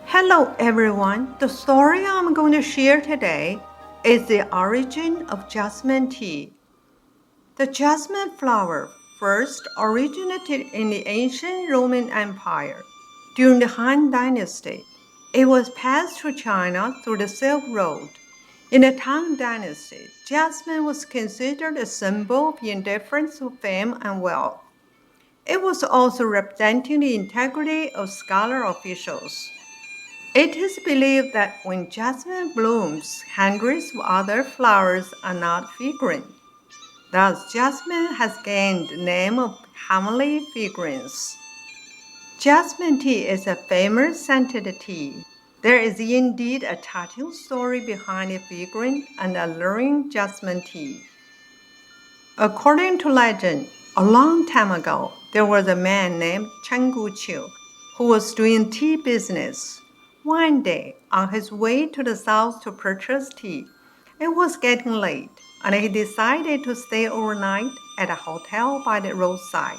Hello everyone, the story I'm going to share today is the origin of jasmine tea. The jasmine flower first originated in the ancient Roman Empire during the Han Dynasty. It was passed to China through the Silk Road. In the Tang Dynasty, jasmine was considered a symbol of indifference to fame and wealth. It was also representing the integrity of scholar officials. It is believed that when jasmine blooms, hundreds of other flowers are not fragrant. Thus, jasmine has gained the name of heavenly fragrance. Jasmine tea is a famous scented tea. There is indeed a touching story behind the fragrant and alluring jasmine tea. According to legend, a long time ago, there was a man named Chen Guqiu who was doing tea business. One day, on his way to the south to purchase tea, it was getting late, and he decided to stay overnight at a hotel by the roadside.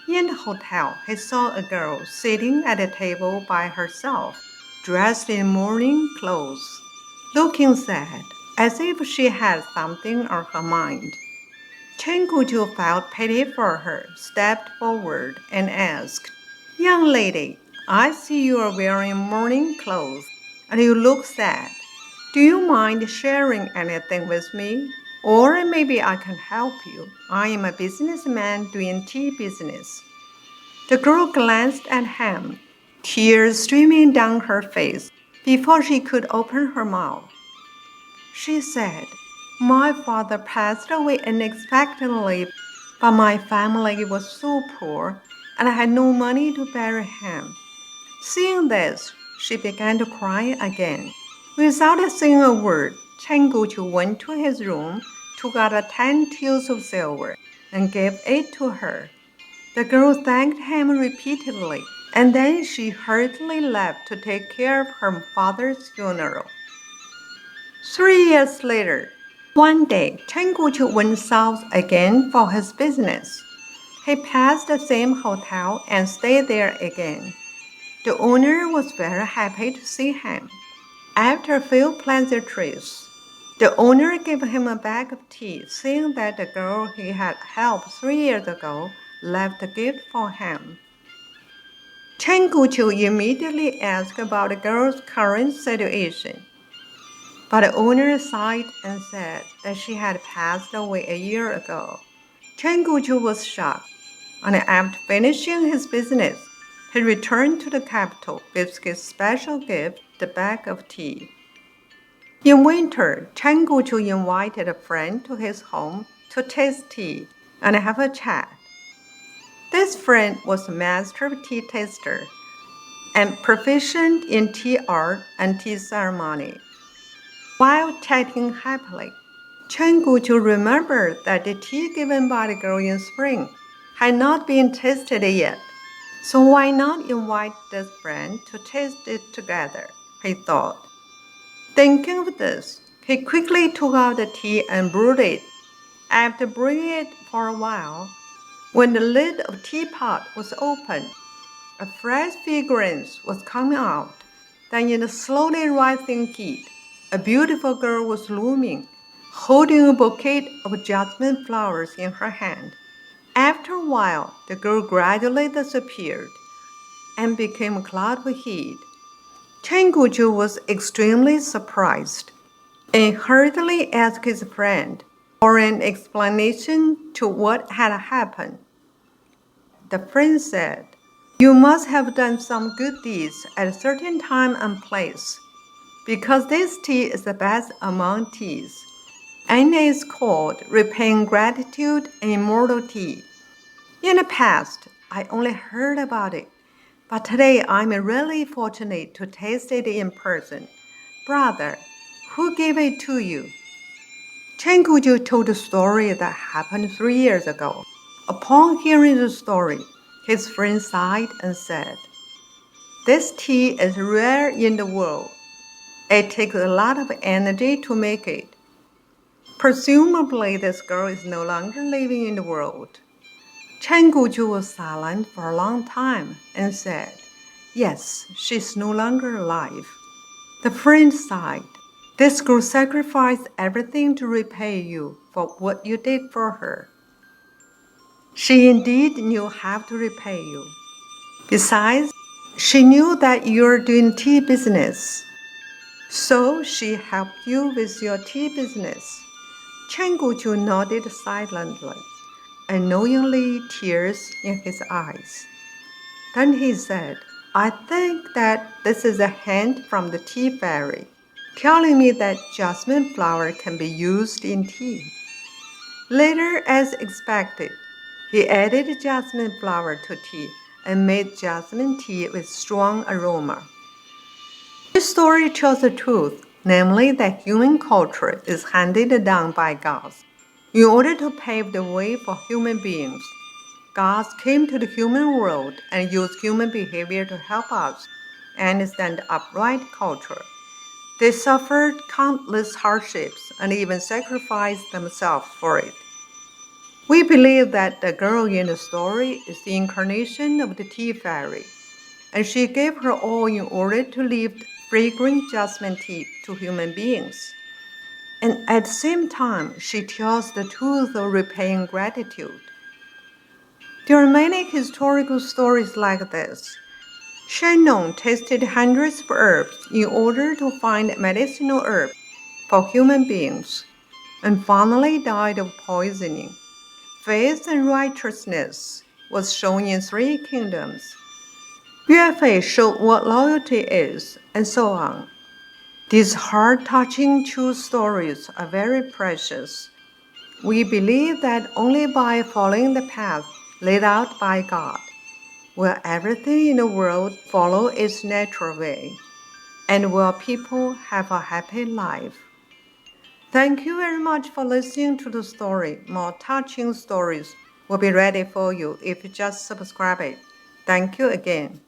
In the hotel, he saw a girl sitting at a table by herself, dressed in mourning clothes, looking sad, as if she had something on her mind. Chen Guju felt pity for her, stepped forward, and asked, "Young lady, I see you are wearing mourning clothes, and you look sad. Do you mind sharing anything with me? Or maybe I can help you. I am a businessman doing tea business." The girl glanced at him, tears streaming down her face before she could open her mouth. She said, "My father passed away unexpectedly, but my family was so poor, and I had no money to bury him." Seeing this, she began to cry again. Without saying a word, Chen Guqiu went to his room, took out 10 taels of silver, and gave it to her. The girl thanked him repeatedly, and then she hurriedly left to take care of her father's funeral. 3 years later, one day, Chen Guqiu went south again for his business. He passed the same hotel and stayed there again. The owner was very happy to see him. After a few pleasantries, the owner gave him a bag of tea, saying that the girl he had helped 3 years ago left a gift for him. Chen Guqiu immediately asked about the girl's current situation. But the owner sighed and said that she had passed away a year ago. Chen Guqiu was shocked, and after finishing his business, he returned to the capital with his special gift, the bag of tea. In winter, Chen Guqiu invited a friend to his home to taste tea and have a chat. This friend was a master tea taster and proficient in tea art and tea ceremony. While chatting happily, Chen Guqiu remembered that the tea given by the girl in spring had not been tasted yet. So why not invite this friend to taste it together, he thought. Thinking of this, he quickly took out the tea and brewed it. After brewing it for a while, when the lid of the teapot was opened, a fresh fragrance was coming out. Then in the slowly rising heat, a beautiful girl was looming, holding a bouquet of jasmine flowers in her hand. After a while, the girl gradually disappeared and became a cloud of heat. Chen Guqiu was extremely surprised and hurriedly asked his friend for an explanation to what had happened. The friend said, "You must have done some good deeds at a certain time and place, because this tea is the best among teas, and it is called repaying gratitude and immortal tea. In the past, I only heard about it, but today I'm really fortunate to taste it in person. Brother, who gave it to you?" Chen Guqiu told a story that happened 3 years ago. Upon hearing the story, his friend sighed and said, "This tea is rare in the world. It takes a lot of energy to make it. Presumably, this girl is no longer living in the world." Chen Guqiu was silent for a long time and said, Yes, she's no longer alive. The friend sighed. This girl sacrificed everything to repay you for what you did for her. She indeed knew how to repay you. Besides, she knew that you're doing tea business. So she helped you with your tea business. Chen Guju nodded silently, unknowingly tears in his eyes. Then he said, I think that this is a hint from the tea fairy, telling me that jasmine flower can be used in tea. Later, as expected, he added jasmine flower to tea and made jasmine tea with strong aroma. This story tells the truth, namely that human culture is handed down by gods in order to pave the way for human beings. Gods came to the human world and used human behavior to help us understand upright culture. They suffered countless hardships and even sacrificed themselves for it. We believe that the girl in the story is the incarnation of the tea fairy, and she gave her all in order to lift fragrant jasmine tea to human beings. And at the same time, she tells the truth of repaying gratitude. There are many historical stories like this. Shennon tasted hundreds of herbs in order to find medicinal herbs for human beings, and finally died of poisoning. Faith and righteousness was shown in 3 kingdoms. Yue showed what loyalty is, and so on. These heart-touching true stories are very precious. We believe that only by following the path laid out by God will everything in the world follow its natural way, and will people have a happy life. Thank you very much for listening to the story. More touching stories will be ready for you if you just subscribe it. Thank you again.